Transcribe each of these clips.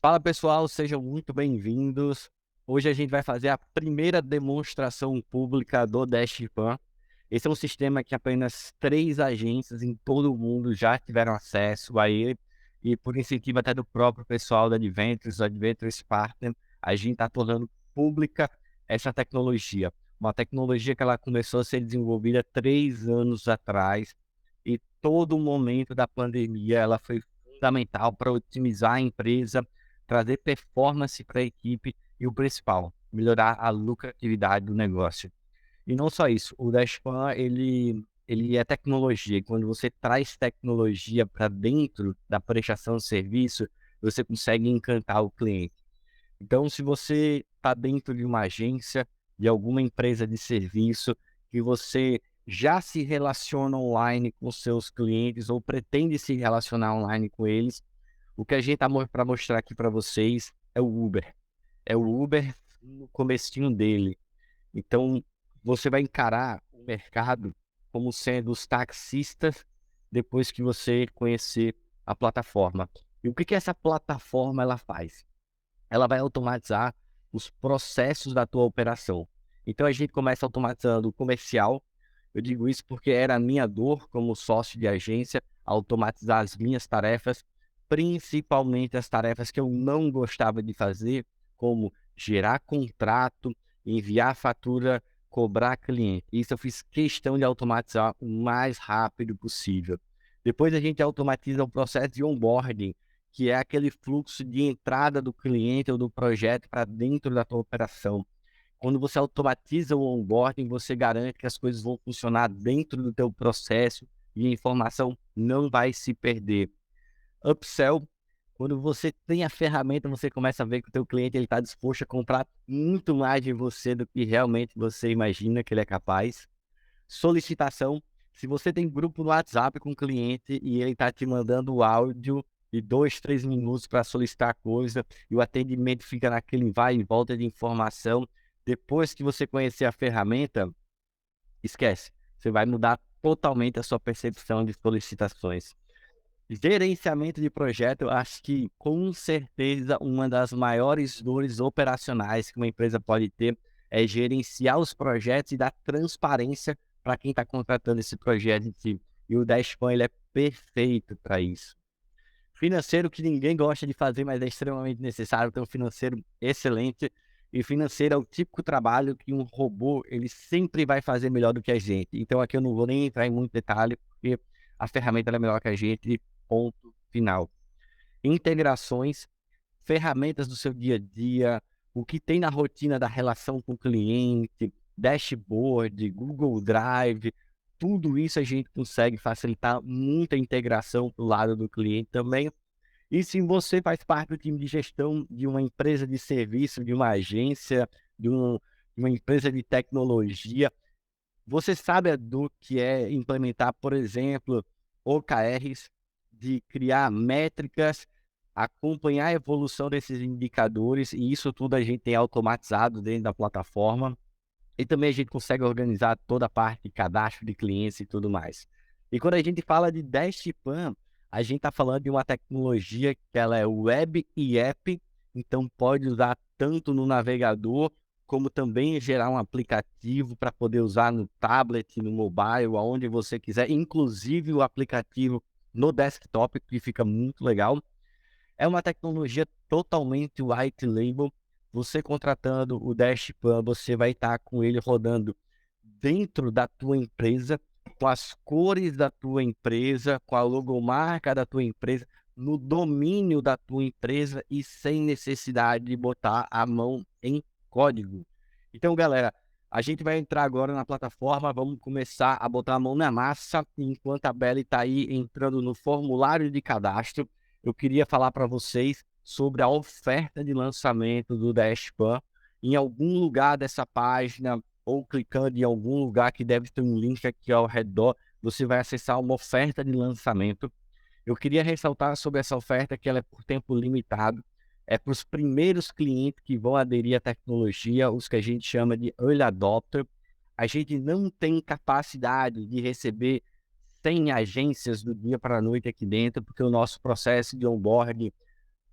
Fala pessoal, sejam muito bem-vindos. Hoje a gente vai fazer a primeira demonstração pública do Dashpan. Esse é um sistema que apenas 3 agências em todo o mundo já tiveram acesso a ele, e por incentivo até do próprio pessoal da Adventures, do Adventures Partner, a gente está tornando pública essa tecnologia. Uma tecnologia que ela começou a ser desenvolvida 3 anos atrás, e todo o momento da pandemia ela foi fundamental para otimizar a empresa, trazer performance para a equipe e o principal, melhorar a lucratividade do negócio. E não só isso, o Dashpan ele é tecnologia, e quando você traz tecnologia para dentro da prestação de serviço, você consegue encantar o cliente. Então, se você está dentro de uma agência, de alguma empresa de serviço, que você já se relaciona online com seus clientes ou pretende se relacionar online com eles, o que a gente está para mostrar aqui para vocês é o Uber. É o Uber no comecinho dele. Então, você vai encarar o mercado como sendo os taxistas depois que você conhecer a plataforma. E o que essa plataforma ela faz? Ela vai automatizar os processos da tua operação. Então, a gente começa automatizando o comercial. Eu digo isso porque era a minha dor como sócio de agência, automatizar as minhas tarefas, principalmente as tarefas que eu não gostava de fazer, como gerar contrato, enviar fatura, cobrar cliente. Isso eu fiz questão de automatizar o mais rápido possível. Depois a gente automatiza o processo de onboarding, que é aquele fluxo de entrada do cliente ou do projeto para dentro da tua operação. Quando você automatiza o onboarding, você garante que as coisas vão funcionar dentro do teu processo e a informação não vai se perder. Upsell, quando você tem a ferramenta, você começa a ver que o teu cliente está disposto a comprar muito mais de você do que realmente você imagina que ele é capaz. Solicitação, se você tem grupo no WhatsApp com o cliente e ele está te mandando o áudio de 2, 3 minutos para solicitar coisa, e o atendimento fica naquele vai e volta de informação, depois que você conhecer a ferramenta, esquece. Você vai mudar totalmente a sua percepção de solicitações. Gerenciamento de projeto, eu acho que com certeza uma das maiores dores operacionais que uma empresa pode ter é gerenciar os projetos e dar transparência para quem está contratando esse projeto em si. E o Dashpan ele é perfeito para isso. Financeiro, que ninguém gosta de fazer, mas é extremamente necessário ter um financeiro excelente. E financeiro é o típico trabalho que um robô ele sempre vai fazer melhor do que a gente. Então aqui eu não vou nem entrar em muito detalhe, porque a ferramenta ela é melhor que a gente, ponto final. Integrações, ferramentas do seu dia a dia, o que tem na rotina da relação com o cliente, dashboard, Google Drive, tudo isso a gente consegue facilitar muita integração para o lado do cliente também. E se você faz parte do time de gestão de uma empresa de serviço, de uma agência, de uma empresa de tecnologia, você sabe do que é implementar, por exemplo, OKRs, de criar métricas, acompanhar a evolução desses indicadores, e isso tudo a gente tem automatizado dentro da plataforma. E também a gente consegue organizar toda a parte de cadastro de clientes e tudo mais. E quando a gente fala de Dashpan, a gente está falando de uma tecnologia que ela é web e app, então pode usar tanto no navegador, como também gerar um aplicativo para poder usar no tablet, no mobile, aonde você quiser, inclusive o aplicativo no desktop, que fica muito legal. É uma tecnologia totalmente white label. Você contratando o Dashpan, você vai estar com ele rodando dentro da tua empresa, com as cores da tua empresa, com a logomarca da tua empresa, no domínio da tua empresa e sem necessidade de botar a mão em código. Então, galera, a gente vai entrar agora na plataforma, vamos começar a botar a mão na massa, enquanto a Belle está aí entrando no formulário de cadastro. Eu queria falar para vocês sobre a oferta de lançamento do Dashpan. Em algum lugar dessa página, ou clicando em algum lugar que deve ter um link aqui ao redor, você vai acessar uma oferta de lançamento. Eu queria ressaltar sobre essa oferta que ela é por tempo limitado. É para os primeiros clientes que vão aderir à tecnologia, os que a gente chama de Early Adopter. A gente não tem capacidade de receber 100 agências do dia para a noite aqui dentro, porque o nosso processo de onboarding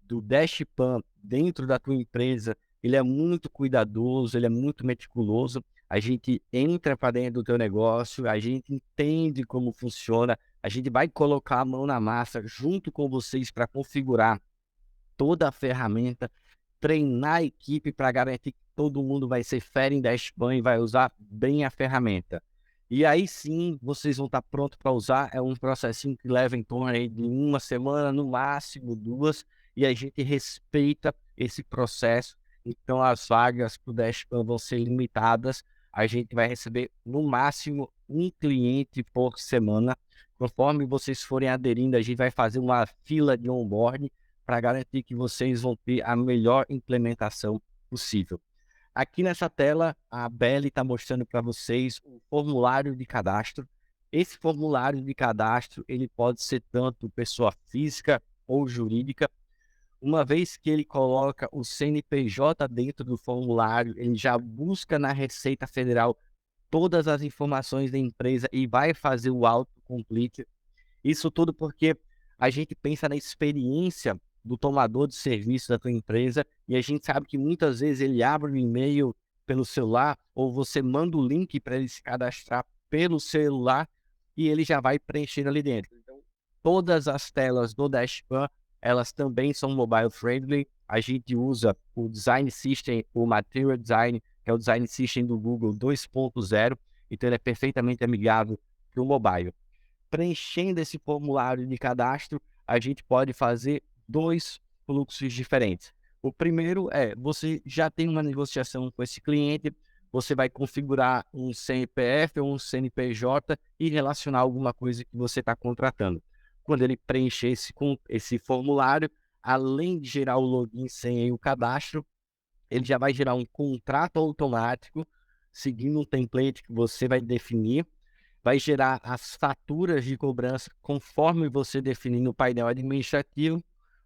do Dashpan dentro da tua empresa, ele é muito cuidadoso, ele é muito meticuloso. A gente entra para dentro do teu negócio, a gente entende como funciona, a gente vai colocar a mão na massa junto com vocês para configurar toda a ferramenta, treinar a equipe para garantir que todo mundo vai ser fera em Dashpan e vai usar bem a ferramenta. E aí sim, vocês vão estar prontos para usar. É um processinho que leva em torno aí de uma semana, no máximo 2, e a gente respeita esse processo. Então, as vagas para o Dashpan vão ser limitadas. A gente vai receber, no máximo, um cliente por semana. Conforme vocês forem aderindo, a gente vai fazer uma fila de onboarding para garantir que vocês vão ter a melhor implementação possível. Aqui nessa tela, a Belle está mostrando para vocês o formulário de cadastro. Esse formulário de cadastro, ele pode ser tanto pessoa física ou jurídica. Uma vez que ele coloca o CNPJ dentro do formulário, ele já busca na Receita Federal todas as informações da empresa e vai fazer o autocomplete. Isso tudo porque a gente pensa na experiência do tomador de serviço da tua empresa e a gente sabe que muitas vezes ele abre o e-mail pelo celular ou você manda o link para ele se cadastrar pelo celular e ele já vai preenchendo ali dentro. Então, todas as telas do Dashpan, elas também são mobile friendly. A gente usa o Design System, o Material Design, que é o Design System do Google 2.0, então ele é perfeitamente amigável para o mobile. Preenchendo esse formulário de cadastro, a gente pode fazer 2 fluxos diferentes. O primeiro é, você já tem uma negociação com esse cliente, você vai configurar um CPF ou um CNPJ e relacionar alguma coisa que você está contratando. Quando ele preencher esse formulário, além de gerar o login, senha e o cadastro, ele já vai gerar um contrato automático, seguindo um template que você vai definir, vai gerar as faturas de cobrança conforme você definir no painel administrativo,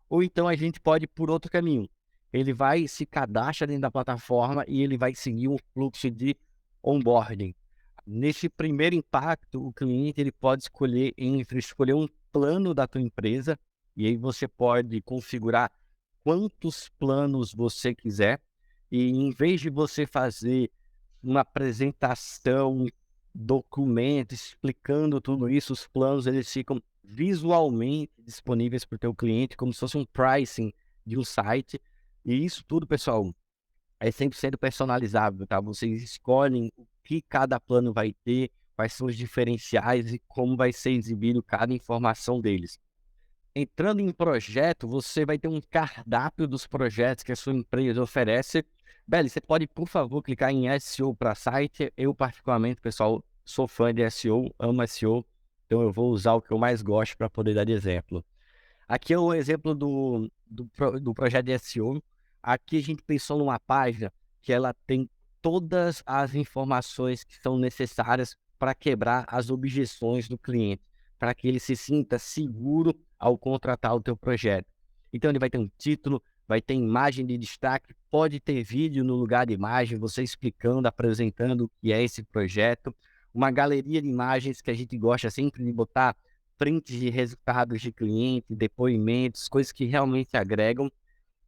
ou então a gente pode ir por outro caminho. Ele vai se cadastra dentro da plataforma e ele vai seguir um fluxo de onboarding. Nesse primeiro impacto, o cliente ele pode escolher um plano da tua empresa e aí você pode configurar quantos planos você quiser e em vez de você fazer uma apresentação, documento explicando tudo isso, os planos eles ficam visualmente disponíveis para o teu cliente, como se fosse um pricing de um site. E isso tudo, pessoal, é 100% personalizável, tá? Vocês escolhem o que cada plano vai ter, quais são os diferenciais e como vai ser exibido cada informação deles. Entrando em projeto, você vai ter um cardápio dos projetos que a sua empresa oferece. Beli, você pode, por favor, clicar em SEO para site. Eu, particularmente, pessoal, sou fã de SEO, amo SEO, então eu vou usar o que eu mais gosto para poder dar de exemplo. Aqui é um exemplo do projeto de SEO. Aqui a gente pensou numa página que ela tem todas as informações que são necessárias para quebrar as objeções do cliente, para que ele se sinta seguro ao contratar o teu projeto. Então ele vai ter um título, vai ter imagem de destaque, pode ter vídeo no lugar de imagem, você explicando, apresentando o que é esse projeto, uma galeria de imagens que a gente gosta sempre de botar prints de resultados de cliente, depoimentos, coisas que realmente agregam.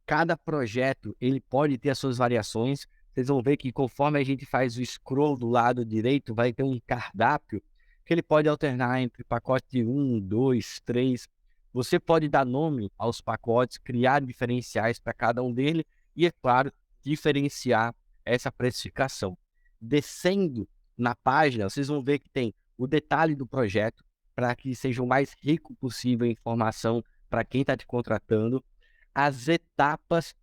Cada projeto ele pode ter as suas variações. Vocês vão ver que conforme a gente faz o scroll do lado direito, vai ter um cardápio que ele pode alternar entre pacote 1, 2, 3. Você pode dar nome aos pacotes, criar diferenciais para cada um deles e, é claro, diferenciar essa precificação. Descendo na página, vocês vão ver que tem o detalhe do projeto, para que seja o mais rico possível a informação para quem está te contratando. As etapas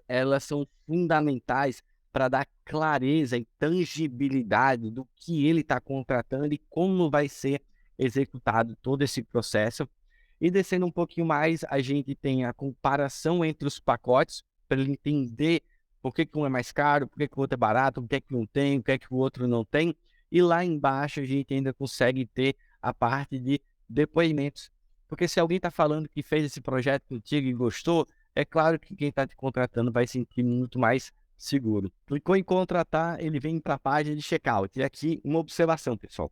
elas são fundamentais para dar clareza e tangibilidade do que ele está contratando e como vai ser executado todo esse processo. E descendo um pouquinho mais, a gente tem a comparação entre os pacotes, para ele entender por que um é mais caro, por que o outro é barato, por que um tem, por que o outro não tem. E lá embaixo a gente ainda consegue ter a parte de depoimentos. Porque se alguém está falando que fez esse projeto contigo e gostou, é claro que quem está te contratando vai se sentir muito mais seguro. Clicou em contratar, ele vem para a página de checkout. E aqui uma observação, pessoal.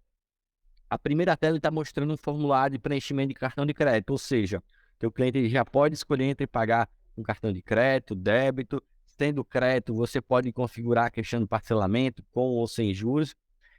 A primeira tela está mostrando um formulário de preenchimento de cartão de crédito, ou seja, Teu cliente ele já pode escolher entre pagar com cartão de crédito, débito. Tendo crédito, você pode configurar a questão do parcelamento, com ou sem juros.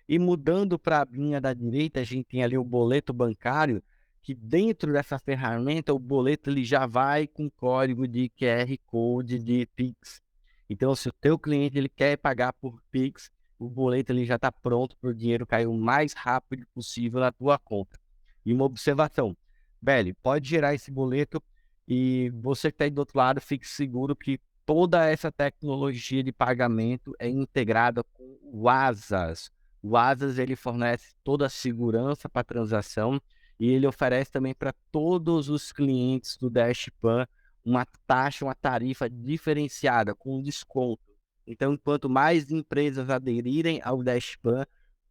E mudando para a linha da direita, a gente tem ali o boleto bancário, que dentro dessa ferramenta, o boleto ele já vai com código de QR Code de Pix. Então, se o teu cliente ele quer pagar por Pix, o boleto ele já está pronto para o dinheiro cair o mais rápido possível na tua conta. E uma observação, velho, pode gerar esse boleto e você que está aí do outro lado, fique seguro que toda essa tecnologia de pagamento é integrada com o Asas. O Asas ele fornece toda a segurança para a transação e ele oferece também para todos os clientes do Dashpan uma taxa, uma tarifa diferenciada, com desconto. Então, quanto mais empresas aderirem ao Dashpan,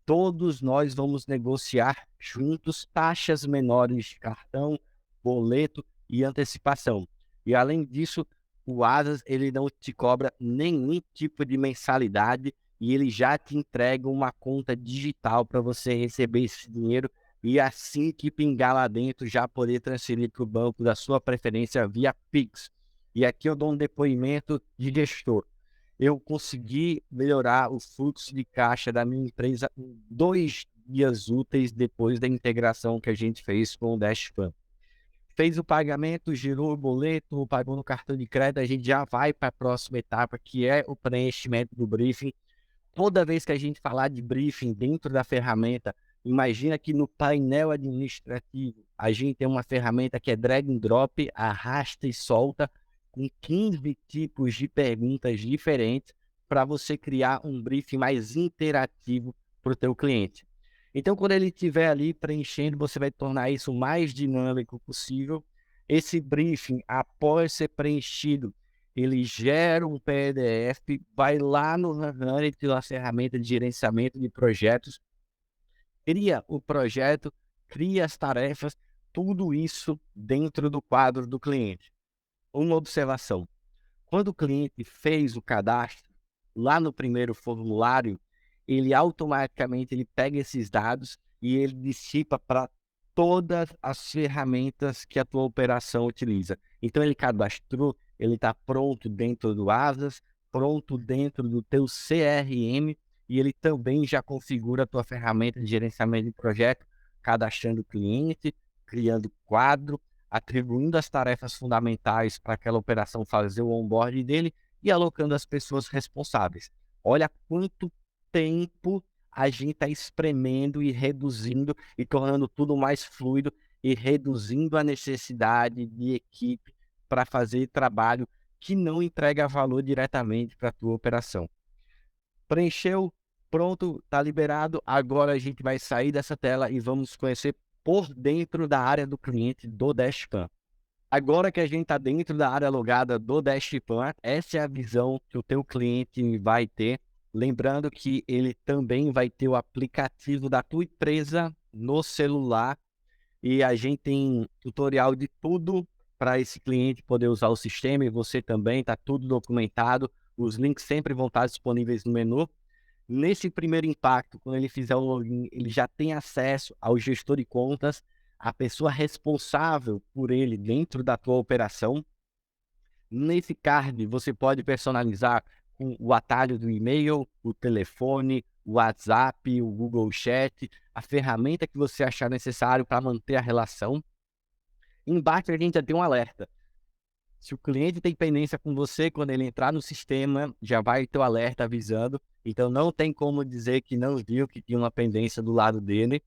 todos nós vamos negociar juntos taxas menores de cartão, boleto e antecipação. E além disso, o Asas ele não te cobra nenhum tipo de mensalidade e ele já te entrega uma conta digital para você receber esse dinheiro e assim que pingar lá dentro já poder transferir para o banco da sua preferência via Pix. E aqui eu dou um depoimento de gestor. Eu consegui melhorar o fluxo de caixa da minha empresa em 2 dias úteis depois da integração que a gente fez com o Dashpan. Fez o pagamento, girou o boleto, pagou no cartão de crédito, a gente já vai para a próxima etapa, que é o preenchimento do briefing. Toda vez que a gente falar de briefing dentro da ferramenta, imagina que no painel administrativo a gente tem uma ferramenta que é drag and drop, arrasta e solta, com 15 tipos de perguntas diferentes para você criar um briefing mais interativo para o teu cliente. Então, quando ele estiver ali preenchendo, você vai tornar isso o mais dinâmico possível. Esse briefing, após ser preenchido, ele gera um PDF, vai lá no Hanit, na ferramenta de gerenciamento de projetos, cria o projeto, cria as tarefas, tudo isso dentro do quadro do cliente. Uma observação, quando o cliente fez o cadastro, lá no primeiro formulário, ele automaticamente ele pega esses dados e ele dissipa para todas as ferramentas que a tua operação utiliza. Então ele cadastrou, ele está pronto dentro do Asas, pronto dentro do teu CRM e ele também já configura a tua ferramenta de gerenciamento de projeto, cadastrando o cliente, criando quadro, atribuindo as tarefas fundamentais para aquela operação fazer o onboarding dele e alocando as pessoas responsáveis. Olha quanto tempo a gente está espremendo e reduzindo e tornando tudo mais fluido e reduzindo a necessidade de equipe para fazer trabalho que não entrega valor diretamente para a tua operação. Preencheu, pronto, está liberado. Agora a gente vai sair dessa tela e vamos conhecer por dentro da área do cliente do Dashpan. Agora que a gente está dentro da área logada do Dashpan, essa é a visão que o teu cliente vai ter. Lembrando que ele também vai ter o aplicativo da tua empresa no celular e a gente tem tutorial de tudo para esse cliente poder usar o sistema e você também, está tudo documentado. Os links sempre vão estar disponíveis no menu. Nesse primeiro impacto, quando ele fizer o login, ele já tem acesso ao gestor de contas, a pessoa responsável por ele dentro da tua operação. Nesse card, você pode personalizar com o atalho do e-mail, o telefone, o WhatsApp, o Google Chat, a ferramenta que você achar necessário para manter a relação. Embaixo a gente já tem um alerta. Se o cliente tem pendência com você, quando ele entrar no sistema, já vai ter o alerta avisando. Então, não tem como dizer que não viu que tinha uma pendência do lado dele.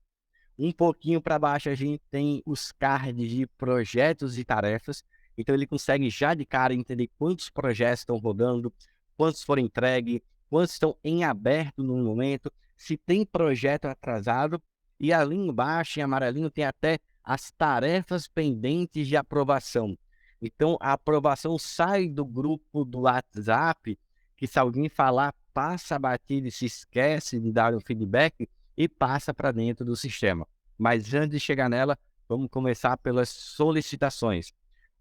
Um pouquinho para baixo, a gente tem os cards de projetos e tarefas. Então, ele consegue já de cara entender quantos projetos estão rodando, quantos foram entregues, quantos estão em aberto no momento, se tem projeto atrasado. E ali embaixo, em amarelinho, tem até as tarefas pendentes de aprovação. Então, a aprovação sai do grupo do WhatsApp, que se alguém falar, passa a batida e se esquece de dar um feedback e passa para dentro do sistema. Mas antes de chegar nela, vamos começar pelas solicitações.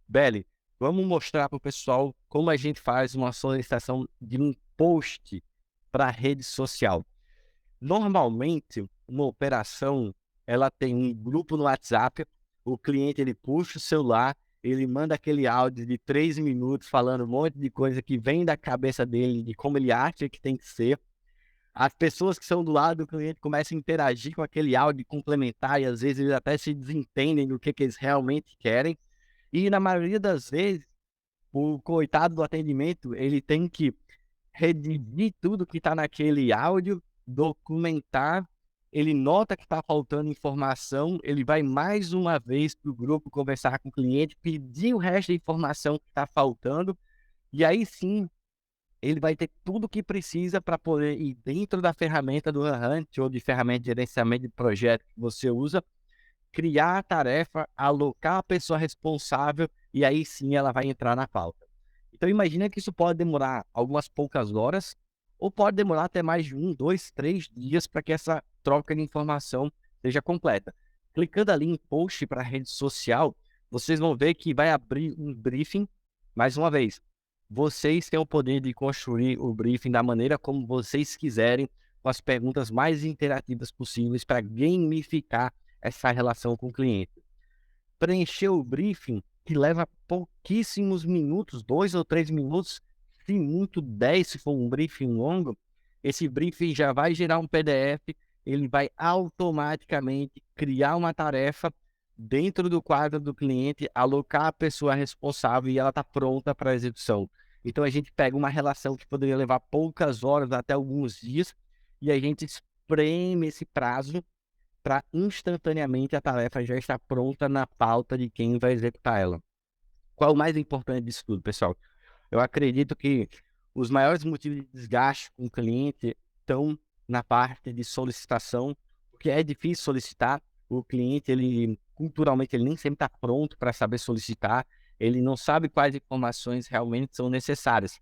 Beli, vamos mostrar para o pessoal como a gente faz uma solicitação de um post para a rede social. Normalmente, uma operação, ela tem um grupo no WhatsApp, o cliente ele puxa o celular ele manda aquele áudio de 3 minutos falando um monte de coisa que vem da cabeça dele, de como ele acha que tem que ser. As pessoas que são do lado do cliente começam a interagir com aquele áudio, complementar, e às vezes eles até se desentendem do que eles realmente querem. E na maioria das vezes, o coitado do atendimento, ele tem que redigir tudo que está naquele áudio, documentar, ele nota que está faltando informação, ele vai mais uma vez para o grupo conversar com o cliente, pedir o resto da informação que está faltando, e aí sim ele vai ter tudo o que precisa para poder ir dentro da ferramenta do Hunt ou de ferramenta de gerenciamento de projeto que você usa, criar a tarefa, alocar a pessoa responsável e aí sim ela vai entrar na pauta. Então imagina que isso pode demorar algumas poucas horas ou pode demorar até mais de 1, 2, 3 dias para que essa troca de informação seja completa. Clicando ali em post para a rede social, vocês vão ver que vai abrir um briefing. Mais uma vez, vocês têm o poder de construir o briefing da maneira como vocês quiserem, com as perguntas mais interativas possíveis para gamificar essa relação com o cliente. Preencher o briefing, que leva pouquíssimos minutos, 2 ou 3 minutos, se muito 10 se for um briefing longo, esse briefing já vai gerar um PDF, ele vai automaticamente criar uma tarefa dentro do quadro do cliente, alocar a pessoa responsável e ela está pronta para a execução. Então a gente pega uma relação que poderia levar poucas horas até alguns dias e a gente espreme esse prazo para instantaneamente a tarefa já estar pronta na pauta de quem vai executar ela. Qual o mais importante disso tudo, pessoal? Eu acredito que os maiores motivos de desgaste com o cliente estão na parte de solicitação, porque é difícil solicitar. O cliente, ele culturalmente, ele nem sempre está pronto para saber solicitar, ele não sabe quais informações realmente são necessárias.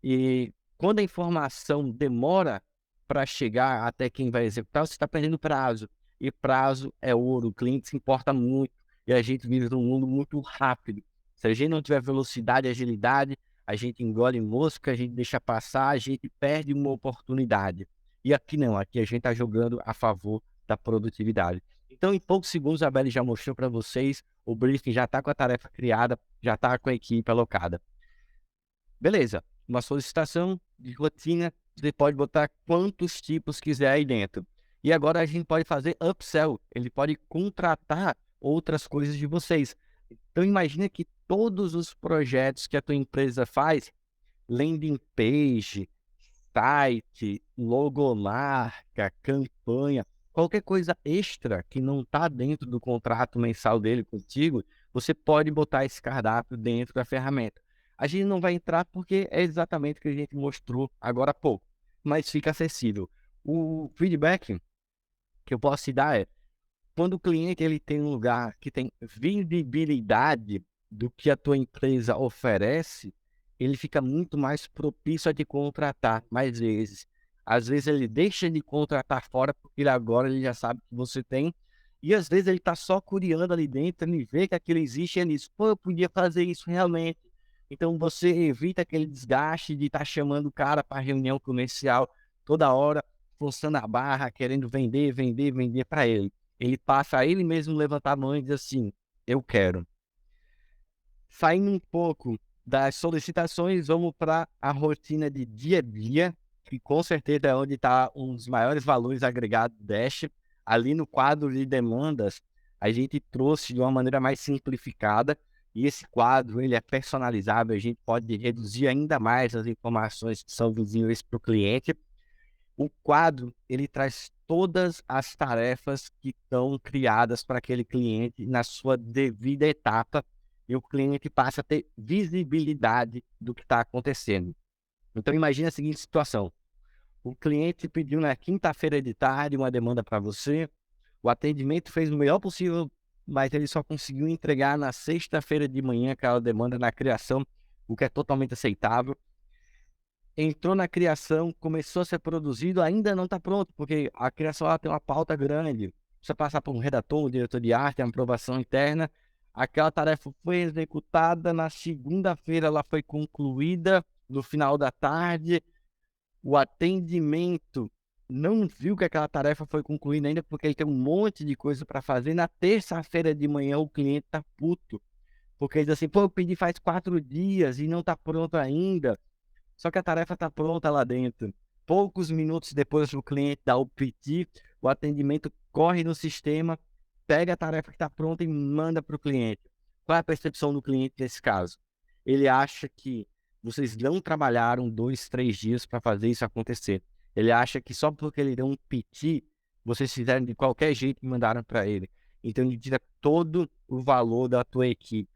E quando a informação demora para chegar até quem vai executar, você está perdendo prazo. E prazo é ouro, o cliente se importa muito. E a gente vive num mundo muito rápido. Se a gente não tiver velocidade e agilidade, a gente engole mosca, a gente deixa passar, a gente perde uma oportunidade. E aqui não, aqui a gente está jogando a favor da produtividade. Então, em poucos segundos, a Beli já mostrou para vocês, o briefing já está com a tarefa criada, já está com a equipe alocada. Beleza, uma solicitação de rotina, você pode botar quantos tipos quiser aí dentro. E agora a gente pode fazer upsell, ele pode contratar outras coisas de vocês. Então imagina que todos os projetos que a tua empresa faz, landing page, site, logomarca, campanha, qualquer coisa extra que não está dentro do contrato mensal dele contigo, você pode botar esse cardápio dentro da ferramenta. A gente não vai entrar porque é exatamente o que a gente mostrou agora há pouco, mas fica acessível. O feedback que eu posso te dar é, quando o cliente ele tem um lugar que tem visibilidade do que a tua empresa oferece, ele fica muito mais propício a te contratar mais vezes. Às vezes ele deixa de contratar fora porque agora ele já sabe que você tem. E às vezes ele está só curiando ali dentro, ele vê que aquilo existe e ele diz, pô, eu podia fazer isso realmente. Então você evita aquele desgaste de estar chamando o cara para reunião comercial toda hora, forçando a barra, querendo vender, vender, vender para ele. Ele passa a ele mesmo levantar a mão e dizer assim, eu quero. Saindo um pouco das solicitações, vamos para a rotina de dia a dia, que com certeza é onde está um dos maiores valores agregados do Dash. Ali no quadro de demandas, a gente trouxe de uma maneira mais simplificada, e esse quadro ele é personalizável, a gente pode reduzir ainda mais as informações que são visíveis para o cliente. O quadro, ele traz todas as tarefas que estão criadas para aquele cliente na sua devida etapa e o cliente passa a ter visibilidade do que está acontecendo. Então, imagine a seguinte situação. O cliente pediu na quinta-feira de tarde uma demanda para você, o atendimento fez o melhor possível, mas ele só conseguiu entregar na sexta-feira de manhã aquela demanda na criação, o que é totalmente aceitável. Entrou na criação, começou a ser produzido, ainda não está pronto, porque a criação ela tem uma pauta grande. Precisa passar por um redator, um diretor de arte, uma aprovação interna. Aquela tarefa foi executada, na segunda-feira ela foi concluída, no final da tarde. O atendimento não viu que aquela tarefa foi concluída ainda, porque ele tem um monte de coisa para fazer. Na terça-feira de manhã o cliente está puto, Porque diz assim, pô, eu pedi faz 4 dias e não está pronto ainda. Só que a tarefa está pronta lá dentro. Poucos minutos depois do cliente dar o piti, o atendimento corre no sistema, pega a tarefa que está pronta e manda para o cliente. Qual é a percepção do cliente nesse caso? Ele acha que vocês não trabalharam 2, 3 dias para fazer isso acontecer. Ele acha que só porque ele deu um piti, vocês fizeram de qualquer jeito e mandaram para ele. Então ele tira todo o valor da tua equipe.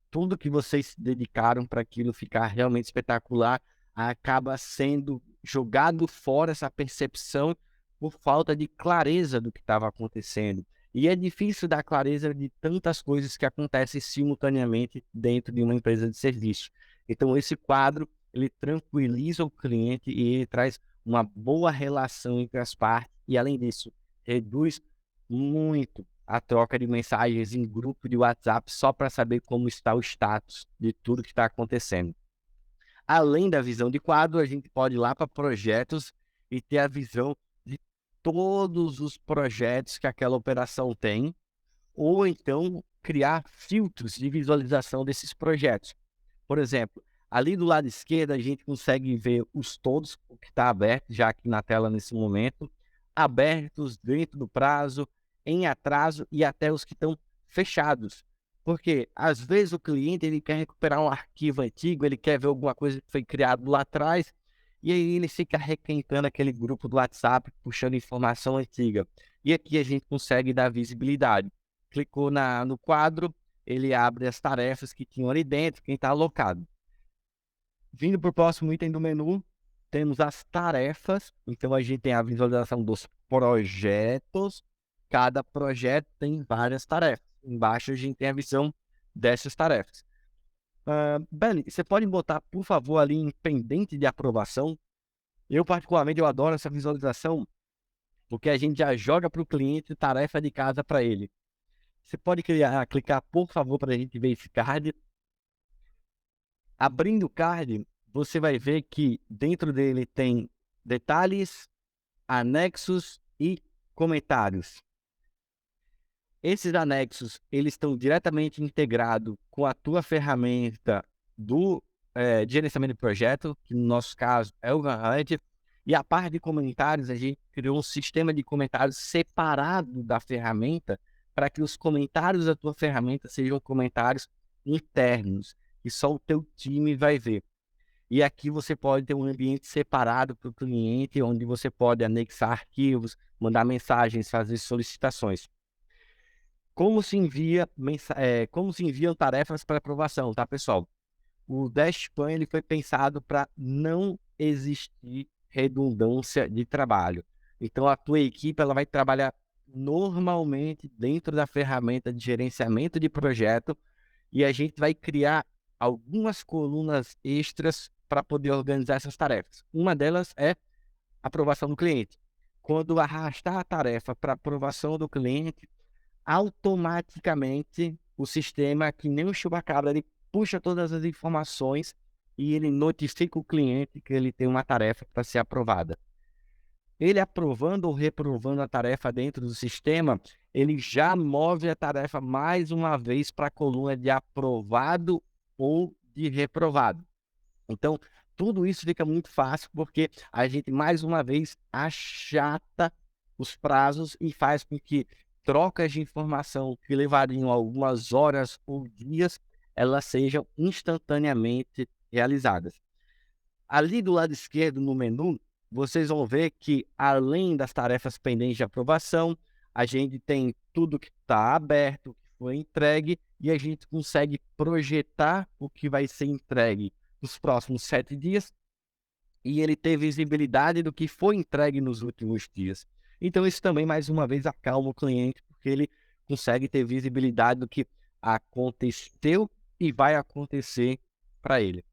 Tudo que vocês se dedicaram para aquilo ficar realmente espetacular acaba sendo jogado fora, essa percepção, por falta de clareza do que estava acontecendo. E é difícil dar clareza de tantas coisas que acontecem simultaneamente dentro de uma empresa de serviço. Então esse quadro, ele tranquiliza o cliente e ele traz uma boa relação entre as partes e, além disso, reduz muito a troca de mensagens em grupo de WhatsApp só para saber como está o status de tudo que está acontecendo. Além da visão de quadro, a gente pode ir lá para projetos e ter a visão de todos os projetos que aquela operação tem, ou então criar filtros de visualização desses projetos. Por exemplo, ali do lado esquerdo a gente consegue ver os todos, o que está aberto já aqui na tela nesse momento, abertos dentro do prazo, em atraso e até os que estão fechados. Porque às vezes o cliente ele quer recuperar um arquivo antigo, ele quer ver alguma coisa que foi criado lá atrás, e aí ele fica requentando aquele grupo do WhatsApp, puxando informação antiga. E aqui a gente consegue dar visibilidade. Clicou no quadro, ele abre as tarefas que tinham ali dentro, quem está alocado. Vindo para o próximo item do menu, temos as tarefas. Então a gente tem a visualização dos projetos. Cada projeto tem várias tarefas. Embaixo a gente tem a visão dessas tarefas. Beli, você pode botar, por favor, ali em pendente de aprovação? Eu, particularmente, eu adoro essa visualização, porque a gente já joga para o cliente tarefa de casa para ele. Você pode clicar, por favor, para a gente ver esse card. Abrindo o card, você vai ver que dentro dele tem detalhes, anexos e comentários. Esses anexos, eles estão diretamente integrados com a tua ferramenta de gerenciamento de projeto, que no nosso caso é o Gantt. E a parte de comentários, a gente criou um sistema de comentários separado da ferramenta para que os comentários da tua ferramenta sejam comentários internos, que só o teu time vai ver. E aqui você pode ter um ambiente separado para o cliente, onde você pode anexar arquivos, mandar mensagens, fazer solicitações. Como se enviam tarefas para aprovação, tá, pessoal? O Dashpan ele foi pensado para não existir redundância de trabalho. Então, a tua equipe ela vai trabalhar normalmente dentro da ferramenta de gerenciamento de projeto e a gente vai criar algumas colunas extras para poder organizar essas tarefas. Uma delas é aprovação do cliente. Quando arrastar a tarefa para aprovação do cliente, automaticamente o sistema, que nem um chupa-cabra, ele puxa todas as informações e ele notifica o cliente que ele tem uma tarefa para ser aprovada. Ele aprovando ou reprovando a tarefa dentro do sistema, ele já move a tarefa mais uma vez para a coluna de aprovado ou de reprovado. Então, tudo isso fica muito fácil porque a gente, mais uma vez, achata os prazos e faz com que trocas de informação que levariam algumas horas ou dias, elas sejam instantaneamente realizadas. Ali do lado esquerdo no menu, vocês vão ver que, além das tarefas pendentes de aprovação, a gente tem tudo que está aberto, que foi entregue, e a gente consegue projetar o que vai ser entregue nos próximos 7 dias, e ele ter visibilidade do que foi entregue nos últimos dias. Então isso também, mais uma vez, acalma o cliente, porque ele consegue ter visibilidade do que aconteceu e vai acontecer para ele.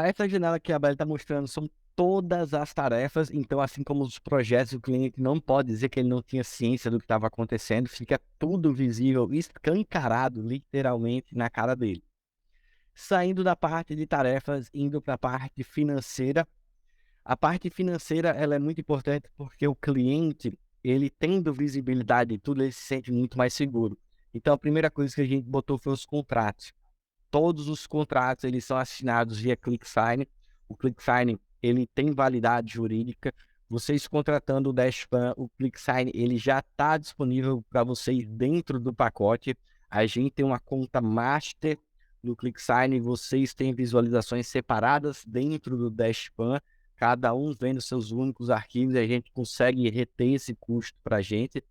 Essa janela que a Bela está mostrando são todas as tarefas, então assim como os projetos, o cliente não pode dizer que ele não tinha ciência do que estava acontecendo, fica tudo visível, escancarado literalmente na cara dele. Saindo da parte de tarefas, indo para a parte financeira. A parte financeira ela é muito importante porque o cliente, ele tendo visibilidade de tudo, ele se sente muito mais seguro. Então, a primeira coisa que a gente botou foi os contratos. Todos os contratos, eles são assinados via ClickSign. O ClickSign, ele tem validade jurídica. Vocês contratando o Dashpan, o ClickSign, ele já está disponível para vocês dentro do pacote. A gente tem uma conta master no ClickSign, vocês têm visualizações separadas dentro do Dashpan, cada um vendo seus únicos arquivos, e a gente consegue reter esse custo para a gente.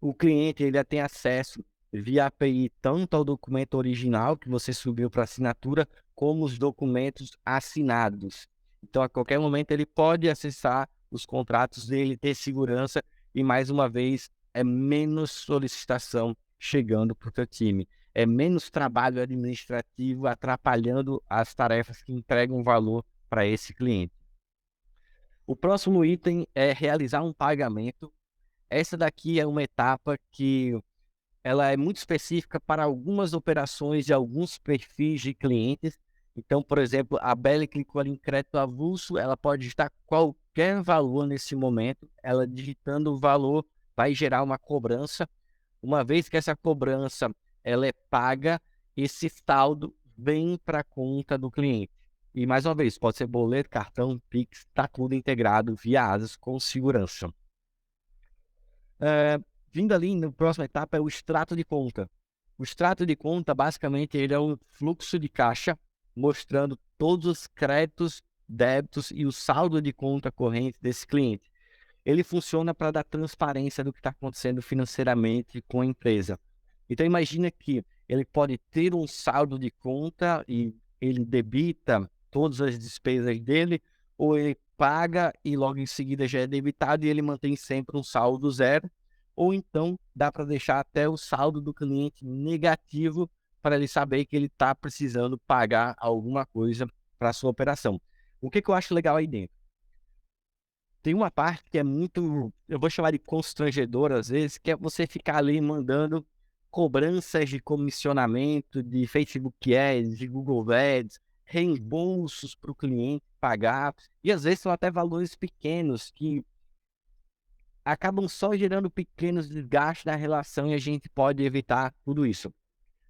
O cliente ele tem acesso via API tanto ao documento original que você subiu para assinatura, como os documentos assinados. Então, a qualquer momento, ele pode acessar os contratos dele, ter segurança e, mais uma vez, é menos solicitação chegando para o teu time. É menos trabalho administrativo atrapalhando as tarefas que entregam valor para esse cliente. O próximo item é realizar um pagamento. Essa daqui é uma etapa que ela é muito específica para algumas operações de alguns perfis de clientes. Então, por exemplo, a Belle clicou ali em crédito avulso, ela pode digitar qualquer valor nesse momento. Ela digitando o valor vai gerar uma cobrança. Uma vez que essa cobrança ela é paga, esse saldo vem para a conta do cliente. E mais uma vez, pode ser boleto, cartão, Pix, está tudo integrado via ASAS com segurança. Vindo ali na próxima etapa é o extrato de conta. O extrato de conta, basicamente, ele é um fluxo de caixa mostrando todos os créditos, débitos e o saldo de conta corrente desse cliente. Ele funciona para dar transparência do que está acontecendo financeiramente com a empresa. Então, imagina que ele pode ter um saldo de conta e ele debita todas as despesas dele, ou ele paga e logo em seguida já é debitado e ele mantém sempre um saldo zero, ou então dá para deixar até o saldo do cliente negativo para ele saber que ele está precisando pagar alguma coisa para a sua operação. O que eu acho legal aí dentro? Tem uma parte que é muito, eu vou chamar de constrangedora às vezes, que é você ficar ali mandando cobranças de comissionamento de Facebook Ads, de Google Ads, reembolsos para o cliente pagar, e às vezes são até valores pequenos que acabam só gerando pequenos desgastes na relação e a gente pode evitar tudo isso.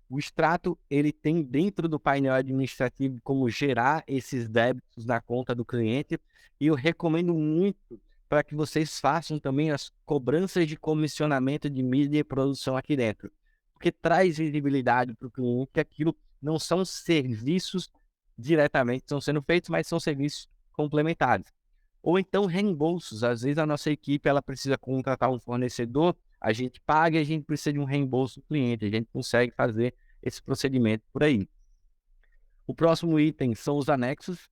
O extrato, ele tem dentro do painel administrativo como gerar esses débitos na conta do cliente, e eu recomendo muito para que vocês façam também as cobranças de comissionamento de mídia e produção aqui dentro, porque traz visibilidade para o cliente que aquilo não são serviços diretamente que estão sendo feitos, mas são serviços complementares. Ou então reembolsos, às vezes a nossa equipe ela precisa contratar um fornecedor, a gente paga e a gente precisa de um reembolso do cliente, a gente consegue fazer esse procedimento por aí. O próximo item são os anexos.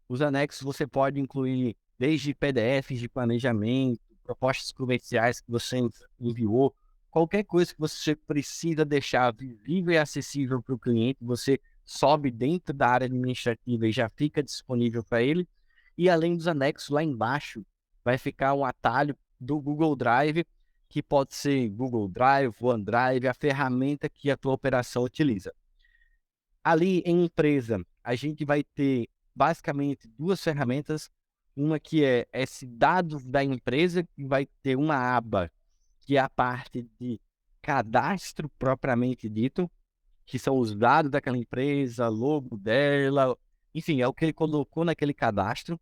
Os anexos você pode incluir desde PDFs de planejamento, propostas comerciais que você enviou, qualquer coisa que você precisa deixar visível e acessível para o cliente, você sobe dentro da área administrativa e já fica disponível para ele. E além dos anexos, lá embaixo vai ficar um atalho do Google Drive, que pode ser Google Drive, OneDrive, a ferramenta que a tua operação utiliza. Ali em empresa, a gente vai ter basicamente duas ferramentas. Uma que é esse dados da empresa, que vai ter uma aba que é a parte de cadastro propriamente dito, que são os dados daquela empresa, logo dela, enfim, é o que ele colocou naquele cadastro.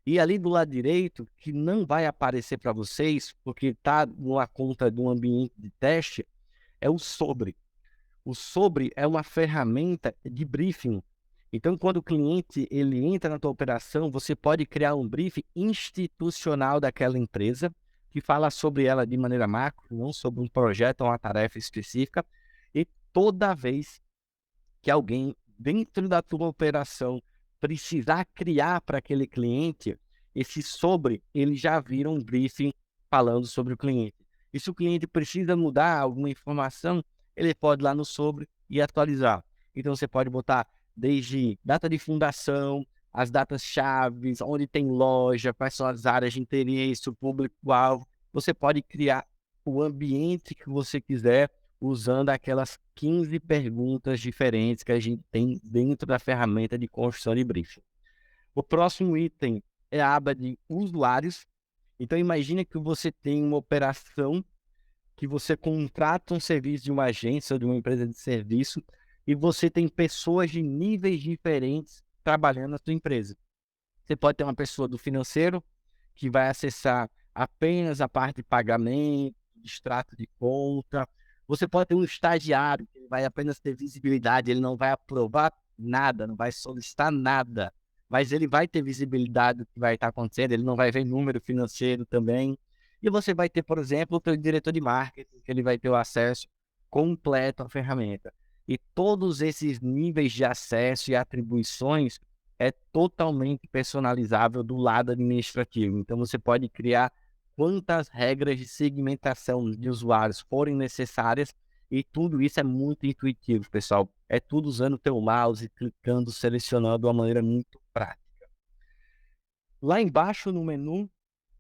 E ali do lado direito, que não vai aparecer para vocês, porque está numa conta de um ambiente de teste, é o sobre. O sobre é uma ferramenta de briefing. Então, quando o cliente ele entra na tua operação, você pode criar um briefing institucional daquela empresa, que fala sobre ela de maneira macro, não sobre um projeto ou uma tarefa específica. E toda vez que alguém dentro da tua operação precisar criar para aquele cliente, esse sobre, ele já vira um briefing falando sobre o cliente. E se o cliente precisa mudar alguma informação, ele pode ir lá no sobre e atualizar. Então você pode botar desde data de fundação, as datas-chave, onde tem loja, quais são as áreas de interesse, o público-alvo. Você pode criar o ambiente que você quiser usando aquelas 15 perguntas diferentes que a gente tem dentro da ferramenta de construção de briefing. O próximo item é a aba de usuários. Então, imagine que você tem uma operação que você contrata um serviço de uma agência ou de uma empresa de serviço e você tem pessoas de níveis diferentes trabalhando na sua empresa. Você pode ter uma pessoa do financeiro que vai acessar apenas a parte de pagamento, de extrato de conta. Você pode ter um estagiário que vai apenas ter visibilidade, ele não vai aprovar nada, não vai solicitar nada, mas ele vai ter visibilidade do que vai estar acontecendo, ele não vai ver número financeiro também. E você vai ter, por exemplo, o teu diretor de marketing, que ele vai ter o acesso completo à ferramenta. E todos esses níveis de acesso e atribuições é totalmente personalizável do lado administrativo. Então, você pode criar quantas regras de segmentação de usuários forem necessárias e tudo isso é muito intuitivo, pessoal. É tudo usando o teu mouse, clicando, selecionando de uma maneira muito prática. Lá embaixo no menu,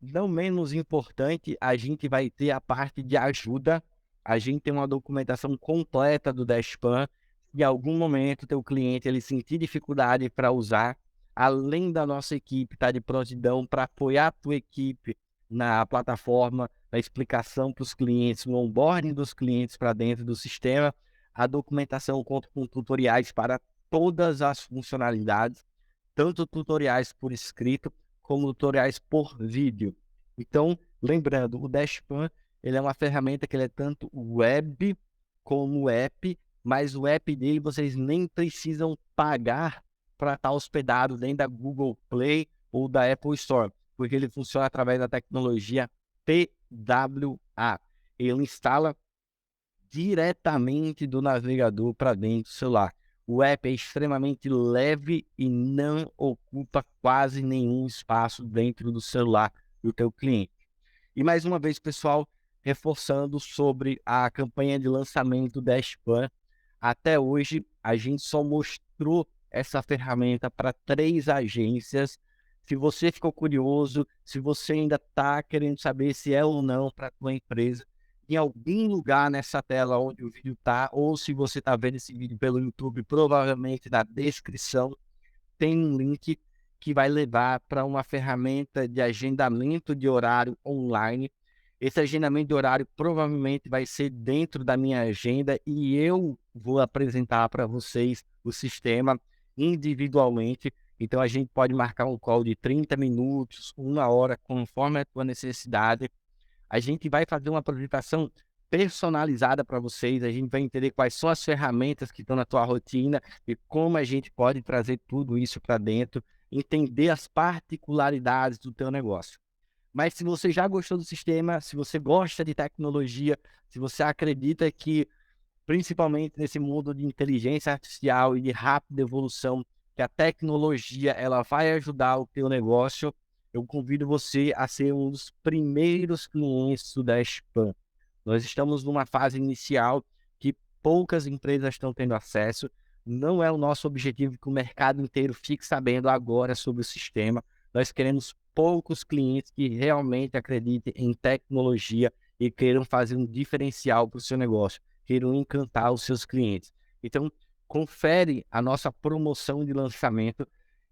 não menos importante, a gente vai ter a parte de ajuda. A gente tem uma documentação completa do Dashpan. Se em algum momento teu cliente ele sentir dificuldade para usar, além da nossa equipe estar de prontidão para apoiar a tua equipe na plataforma, na explicação para os clientes, no onboarding dos clientes para dentro do sistema, a documentação conta com tutoriais para todas as funcionalidades, tanto tutoriais por escrito como tutoriais por vídeo. Então, lembrando, o Dashpan, ele é uma ferramenta que ele é tanto web como app, mas o app dele vocês nem precisam pagar para estar hospedado dentro da Google Play ou da Apple Store, porque ele funciona através da tecnologia TWA. Ele instala diretamente do navegador para dentro do celular. O app é extremamente leve e não ocupa quase nenhum espaço dentro do celular do teu cliente. E mais uma vez, pessoal, reforçando sobre a campanha de lançamento da Dashpan, até hoje a gente só mostrou essa ferramenta para 3 agências. Se você ficou curioso, se você ainda está querendo saber se é ou não para a tua empresa, em algum lugar nessa tela onde o vídeo está, ou se você está vendo esse vídeo pelo YouTube, provavelmente na descrição tem um link que vai levar para uma ferramenta de agendamento de horário online. Esse agendamento de horário provavelmente vai ser dentro da minha agenda e eu vou apresentar para vocês o sistema individualmente. Então a gente pode marcar um call de 30 minutos, 1 hora, conforme a tua necessidade. A gente vai fazer uma apresentação personalizada para vocês, a gente vai entender quais são as ferramentas que estão na tua rotina e como a gente pode trazer tudo isso para dentro, entender as particularidades do teu negócio. Mas se você já gostou do sistema, se você gosta de tecnologia, se você acredita que, principalmente nesse mundo de inteligência artificial e de rápida evolução, que a tecnologia ela vai ajudar o teu negócio, eu convido você a ser um dos primeiros clientes do Dashpan. Nós estamos numa fase inicial que poucas empresas estão tendo acesso. Não é o nosso objetivo que o mercado inteiro fique sabendo agora sobre o sistema. Nós queremos poucos clientes que realmente acreditem em tecnologia e queiram fazer um diferencial para o seu negócio, queiram encantar os seus clientes. Então, confere a nossa promoção de lançamento.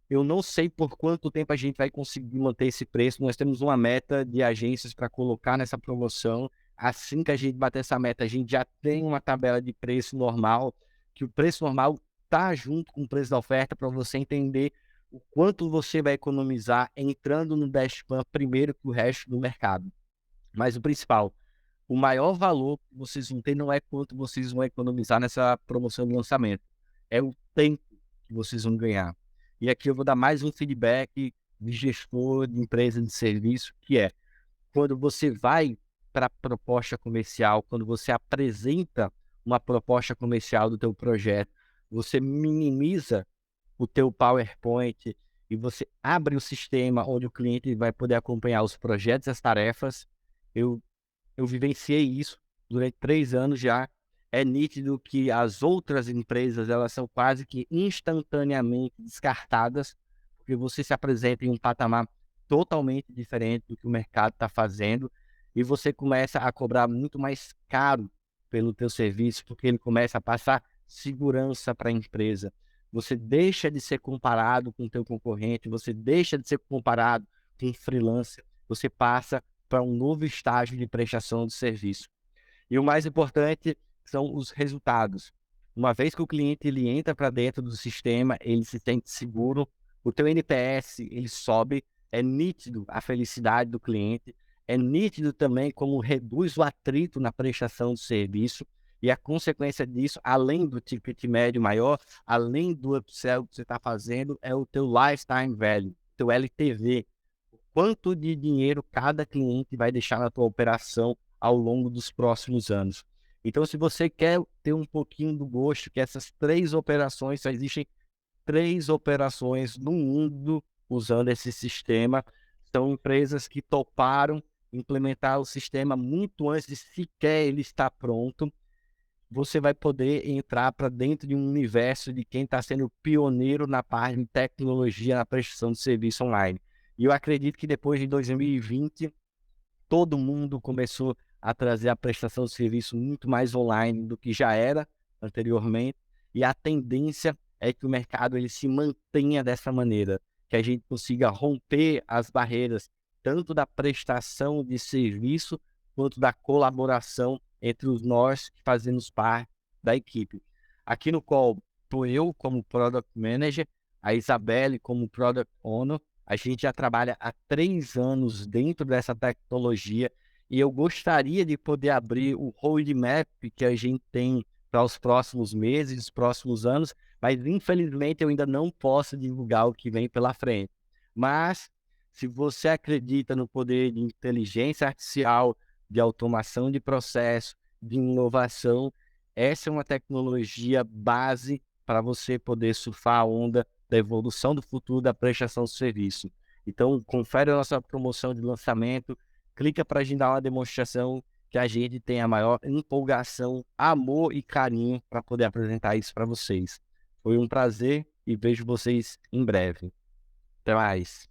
Eu não sei por quanto tempo a gente vai conseguir manter esse preço. Nós temos uma meta de agências para colocar nessa promoção. Assim que a gente bater essa meta, a gente já tem uma tabela de preço normal, que o preço normal está junto com o preço da oferta para você entender o quanto você vai economizar entrando no Dashpan primeiro que o resto do mercado. Mas o principal, o maior valor que vocês vão ter não é quanto vocês vão economizar nessa promoção de lançamento, é o tempo que vocês vão ganhar. E aqui eu vou dar mais um feedback de gestor de empresa de serviço, que é quando você vai para a proposta comercial, quando você apresenta uma proposta comercial do teu projeto, você minimiza o teu PowerPoint e você abre o sistema onde o cliente vai poder acompanhar os projetos e as tarefas. Eu eu vivenciei isso durante 3 anos já. É nítido que as outras empresas, elas são quase que instantaneamente descartadas, porque você se apresenta em um patamar totalmente diferente do que o mercado está fazendo, e você começa a cobrar muito mais caro pelo teu serviço, porque ele começa a passar segurança para a empresa. Você deixa de ser comparado com o teu concorrente, você deixa de ser comparado com um freelancer, você passa para um novo estágio de prestação de serviço. E o mais importante são os resultados. Uma vez que o cliente ele entra para dentro do sistema, ele se sente seguro, o teu NPS ele sobe, é nítido a felicidade do cliente, é nítido também como reduz o atrito na prestação do serviço, e a consequência disso, além do ticket médio maior, além do upsell que você está fazendo, é o teu lifetime value, teu LTV. Quanto de dinheiro cada cliente vai deixar na tua operação ao longo dos próximos anos. Então, se você quer ter um pouquinho do gosto, que essas 3 operações, só existem 3 operações no mundo usando esse sistema, são empresas que toparam implementar o sistema muito antes de sequer ele estar pronto. Você vai poder entrar para dentro de um universo de quem está sendo pioneiro na parte de tecnologia, na prestação de serviço online. E eu acredito que depois de 2020, todo mundo começou a trazer a prestação de serviço muito mais online do que já era anteriormente, e a tendência é que o mercado ele se mantenha dessa maneira, que a gente consiga romper as barreiras tanto da prestação de serviço quanto da colaboração entre os nós que fazemos parte da equipe. Aqui no qual estou eu como Product Manager, a Isabelle como Product Owner, a gente já trabalha há 3 anos dentro dessa tecnologia e eu gostaria de poder abrir o roadmap que a gente tem para os próximos meses, os próximos anos, mas infelizmente eu ainda não posso divulgar o que vem pela frente. Mas, se você acredita no poder de inteligência artificial, de automação de processo, de inovação, essa é uma tecnologia base para você poder surfar a onda da evolução do futuro da prestação de serviço. Então, confere a nossa promoção de lançamento, clica para agendar uma demonstração que a gente tem a maior empolgação, amor e carinho para poder apresentar isso para vocês. Foi um prazer e vejo vocês em breve. Até mais.